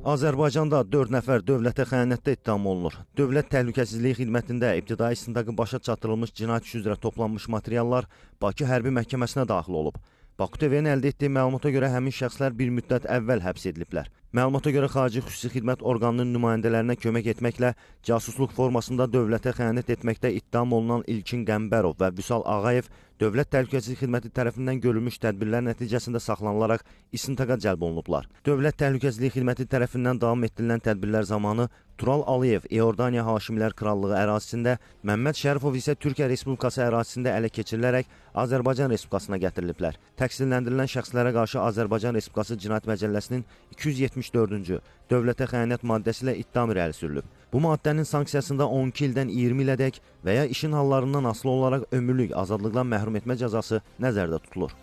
Azərbaycanda 4 nəfər dövlətə xəyanətdə ittiham olunur. Dövlət Təhlükəsizliyi Xidmətində ibtidai istintaqı başa çatdırılmış cinayət işi üzrə toplanmış materiallar Bakı Hərbi Məhkəməsinə daxil olub. Baku TV-nin əldə etdiyi məlumata görə həmin şəxslər bir müddət əvvəl həbs ediliblər. Məlumata görə xarici xüsusi xidmət orqanının nümayəndələrinə kömək etməklə casusluq formasında dövlətə xəyanət etməkdə ittiham olunan İlkin Qəmbərov və Vüsal Ağayev Dövlət Təhlükəsizlik Xidməti tərəfindən görülmüş tədbirlər nəticəsində saxlanılaraq istintaqa cəlb olunublar. Dövlət Təhlükəsizlik Xidməti tərəfindən davam etdirilən tədbirlər zamanı Tural Aliyev İordaniya Haşimlər Krallığı ərazisində, Məmməd Şərifov isə Türkiyə Respublikası ərazisində ələ keçirilərək Azərbaycan Respublikasına gətiriliblər. Təqsirləndirilən şəxslərə qarşı Azərbaycan Respublikası Cinayət Məcəlləsinin 274-cü dövlətə xəyanət maddəsi ilə ittiham irəli sürülüb. Bu maddənin sanksiyasında 12 ildən 20 ilədək və ya işin hallarından asılı olaraq ömürlük azadlıqdan məhrum etmə cəzası nəzərdə tutulur.